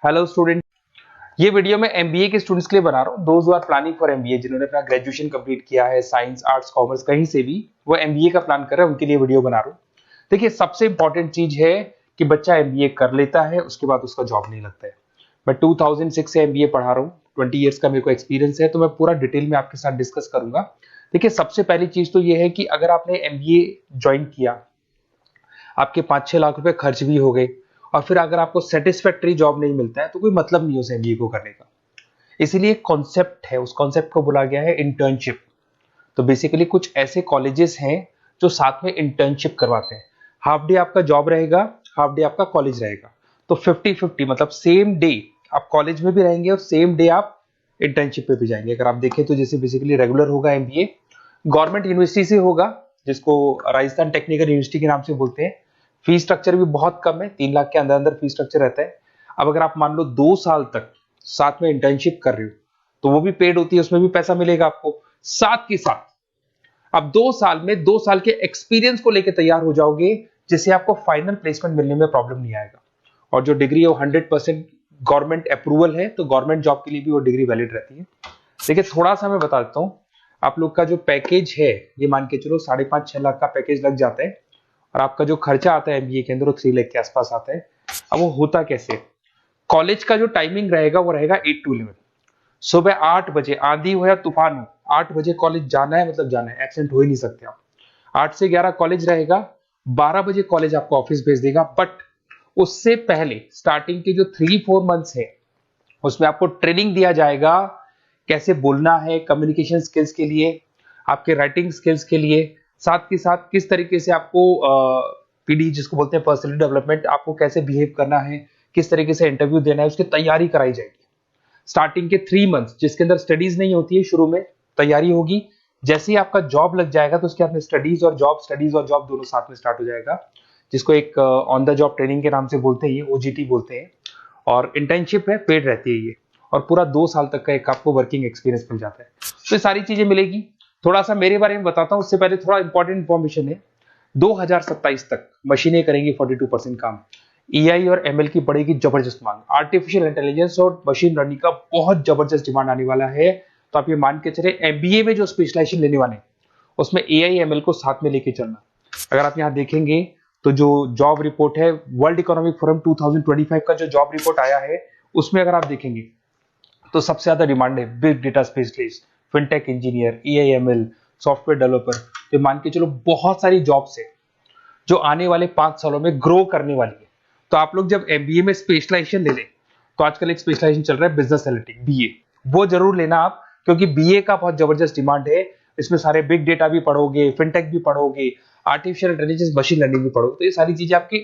Hello student, ये video मैं MBA के स्टूडेंट्स के लिए बना रहा हूँ। Those who are planning for MBA, जिन्होंने अपना ग्रेजुएशन कंप्लीट किया है, साइंस आर्ट्स कॉमर्स कहीं से भी वो एमबीए का प्लान कर रहे हैं, उनके लिए वीडियो बना रहा हूँ। देखिए, सबसे इंपॉर्टेंट चीज है कि बच्चा एमबीए कर लेता है, उसके बाद उसका जॉब नहीं लगता है। मैं 2006 से एमबीए पढ़ा रहा हूँ, 20 ईयर्स का मेरे को एक्सपीरियंस है, तो मैं पूरा डिटेल में आपके साथ डिस्कस करूंगा। देखिए, सबसे पहली चीज तो ये है कि अगर आपने एमबीए ज्वाइन किया, आपके 5-6 लाख रुपए खर्च भी हो गए और फिर अगर आपको सेटिस्फैक्टरी जॉब नहीं मिलता है तो कोई मतलब नहीं उस एमबीए को करने का। इसीलिए कॉन्सेप्ट है, उस कॉन्सेप्ट को बोला गया है इंटर्नशिप। तो बेसिकली कुछ ऐसे कॉलेजेस हैं जो साथ में इंटर्नशिप करवाते हैं। हाफ डे आपका जॉब रहेगा, हाफ डे आपका कॉलेज रहेगा। तो 50-50 मतलब सेम डे आप कॉलेज में भी रहेंगे और सेम डे आप इंटर्नशिप पे भी जाएंगे। अगर आप देखें तो जैसे बेसिकली रेगुलर होगा एमबीए, गवर्नमेंट यूनिवर्सिटी से होगा, जिसको राजस्थान टेक्निकल यूनिवर्सिटी के नाम से बोलते हैं। फीस स्ट्रक्चर भी बहुत कम है, 3 लाख के अंदर अंदर फीस स्ट्रक्चर रहता है। अब अगर आप मान लो 2 साल तक साथ में इंटर्नशिप कर रहे हो तो वो भी पेड होती है, उसमें भी पैसा मिलेगा आपको। साथ के साथ अब 2 साल में 2 साल के एक्सपीरियंस को लेकर तैयार हो जाओगे, जिससे आपको फाइनल प्लेसमेंट मिलने में प्रॉब्लम नहीं आएगा। और जो डिग्री है वो 100% गवर्नमेंट अप्रूवल है, तो गवर्नमेंट जॉब के लिए भी वो डिग्री वैलिड रहती है। देखिए, थोड़ा सा मैं बता देता हूँ। आप लोग का जो पैकेज है, ये मान के चलो 5.5-6 लाख का पैकेज लग जाता है और आपका जो खर्चा आता है एमबीए के अंदर वो 3 लाख के आसपास आता है। अब वो होता कैसे? कॉलेज का जो टाइमिंग रहेगा वो रहेगा 8 to 11। सुबह 8 बजे, आंधी हो या तूफान हो, 8 बजे कॉलेज जाना है, मतलब जाना है, एब्सेंट हो ही नहीं सकते आप। 8 से 11 कॉलेज रहेगा, 12 बजे कॉलेज आपको ऑफिस भेज देगा। बट उससे पहले स्टार्टिंग के जो 3-4 मंथ्स है उसमें आपको ट्रेनिंग दिया जाएगा, कैसे बोलना है, कम्युनिकेशन स्किल्स के लिए, आपके राइटिंग स्किल्स के लिए, साथ के साथ किस तरीके से आपको पीडी जिसको बोलते हैं पर्सनैलिटी डेवलपमेंट, आपको कैसे बिहेव करना है, किस तरीके से इंटरव्यू देना है, उसकी तैयारी कराई जाएगी। स्टार्टिंग के 3 मंथ्स जिसके अंदर स्टडीज नहीं होती है, शुरू में तैयारी होगी। जैसे ही आपका जॉब लग जाएगा तो उसके बाद स्टडीज और जॉब दोनों साथ में स्टार्ट हो जाएगा, जिसको एक ऑन द जॉब ट्रेनिंग के नाम से बोलते हैं, ये ओजीटी बोलते हैं। और इंटर्नशिप है, पेड रहती है ये, और पूरा 2 साल तक का एक आपको वर्किंग एक्सपीरियंस मिल जाता है। तो ये सारी चीजें मिलेगी। थोड़ा सा मेरे बारे में बताता हूँ, उससे पहले थोड़ा इंपॉर्टेंट इंफॉर्मेशन है। 2027 तक मशीनें करेंगी 42% काम। एआई और एमएल की बढ़ेगी जबरदस्त मांग। आर्टिफिशियल इंटेलिजेंस और मशीन लर्निंग का बहुत जबरदस्त डिमांड आने वाला है। तो आप ये मान के चले, एमबीए में जो स्पेशलाइजेशन लेने वाले उसमें एआई एमएल को साथ में लेके चलना। अगर आप यहाँ देखेंगे तो जो जॉब रिपोर्ट है, वर्ल्ड इकोनॉमिक फोरम 2025 का जो जॉब रिपोर्ट आया है, उसमें अगर आप देखेंगे तो सबसे ज्यादा डिमांड है big data specialist, fintech engineer, AIML, software developer. तो मान के चलो बहुत सारी जॉब्स है जो आने वाले 5 सालों में ग्रो करने वाली है। तो आप लोग जब एमबीए में स्पेशलाइजेशन ले लें, तो आजकल एक स्पेशलाइजेशन चल रहा है बिजनेस एनालिटिक्स, बीए, वो जरूर लेना आप, क्योंकि बीए का बहुत जबरदस्त डिमांड है। इसमें सारे बिग डेटा भी पढ़ोगे, फिनटेक भी पढ़ोगे, आर्टिफिशियल इंटेलिजेंस, मशीन लर्निंग भी पढ़ोगे, तो ये सारी चीजें आपकी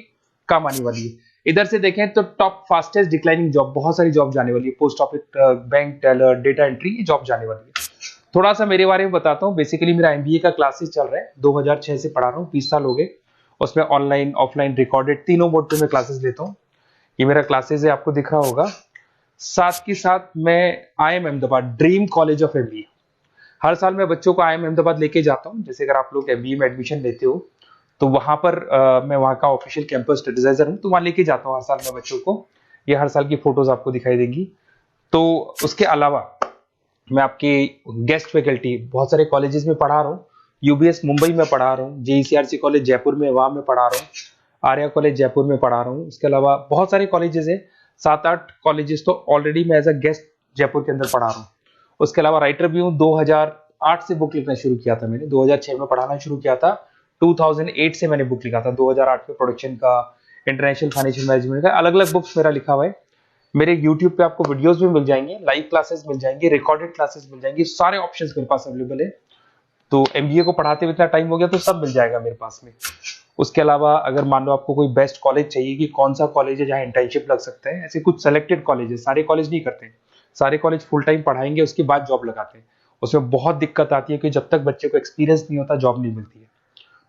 काम आने वाली है। इधर से देखें तो टॉप फास्टेस्ट डिक्लाइनिंग जॉब, बहुत सारी जॉब जाने वाली है, post office, bank teller, data entry, ये जॉब जाने वाली है। थोड़ा सा मेरे बारे में बताता हूँ। बेसिकली मेरा एमबीए का क्लासेस चल रहा है, 2006 से पढ़ा रहा हूँ, 20 साल हो गए। उसमें ऑनलाइन, ऑफलाइन, रिकॉर्डेड, तीनों मोड पे मैं क्लासेस लेता हूँ। ये मेरा क्लासेस है, आपको दिख रहा होगा। साथ के साथ मैं IIM Ahmedabad, dream college of MBA, हर साल मैं बच्चों को आईएम अहमदाबाद लेके जाता हूँ। जैसे अगर आप लोग एमबीए में एडमिशन लेते हो तो वहां पर मैं वहां का ऑफिशियल कैंपस एडवाइजर हूँ, तो वहां लेके जाता हूँ हर साल मैं बच्चों को। ये हर साल की फोटोज आपको दिखाई देंगी। तो उसके अलावा मैं आपके गेस्ट फैकल्टी बहुत सारे कॉलेजेस में पढ़ा रहा हूँ। यूबीएस मुंबई में पढ़ा रहा हूँ, जेईसीआरसी कॉलेज जयपुर में, वहां में पढ़ा रहा हूँ, आर्या कॉलेज जयपुर में पढ़ा रहा हूँ। इसके अलावा बहुत सारे कॉलेजेस है, 7-8 कॉलेजेस तो ऑलरेडी मैं एज अ गेस्ट जयपुर के अंदर पढ़ा रहा हूँ। उसके अलावा राइटर भी हूँ। 2008 से बुक लिखना शुरू किया था मैंने, 2006 में पढ़ाना शुरू किया था, 2008 से मैंने बुक लिखा था। 2008 में प्रोडक्शन का, इंटरनेशनल फाइनेंशियल मैनेजमेंट का, अलग अलग बुक्स मेरा लिखा हुआ है। मेरे YouTube पे आपको वीडियोस भी मिल जाएंगे, लाइव क्लासेस मिल जाएंगे, रिकॉर्डेड क्लासेस मिल जाएंगी, सारे ऑप्शंस मेरे पास अवेलेबल है। तो एमबीए को पढ़ाते हुए इतना टाइम हो गया तो सब मिल जाएगा मेरे पास में। उसके अलावा अगर मान लो आपको कोई बेस्ट कॉलेज चाहिए कि कौन सा कॉलेज है जहाँ इंटर्नशिप लग सकते हैं, ऐसे कुछ सेलेक्टेड कॉलेज है, सारे कॉलेज नहीं करते, सारे कॉलेज फुल टाइम पढ़ाएंगे उसके बाद जॉब लगाते हैं। उसमें बहुत दिक्कत आती है कि जब तक बच्चे को एक्सपीरियंस नहीं होता जॉब नहीं मिलती है।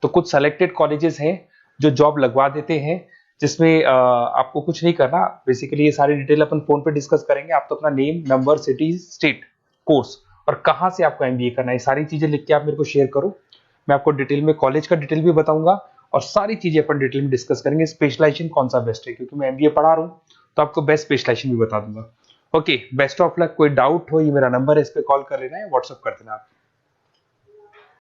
तो कुछ सेलेक्टेड कॉलेजेस हैं जो जॉब लगवा देते हैं, जिसमें आपको कुछ नहीं करना। बेसिकली ये सारी डिटेल अपन फोन पे डिस्कस करेंगे। आप तो अपना name, number, city, state, course और कहाँ से आपको एमबीए करना है, सारी चीजें लिख के आप मेरे को शेयर करो। मैं आपको डिटेल में कॉलेज का डिटेल भी बताऊंगा और सारी चीजें अपन डिटेल में डिस्कस करेंगे। स्पेशलाइजेशन कौन सा बेस्ट है, क्योंकि मैं एमबीए पढ़ा रहा हूँ तो आपको बेस्ट स्पेशलाइजेशन भी बता दूंगा। Okay, best of luck. कोई डाउट हो, ये मेरा नंबर है, इस पे कॉल कर लेना है, व्हाट्सअप कर देना आप।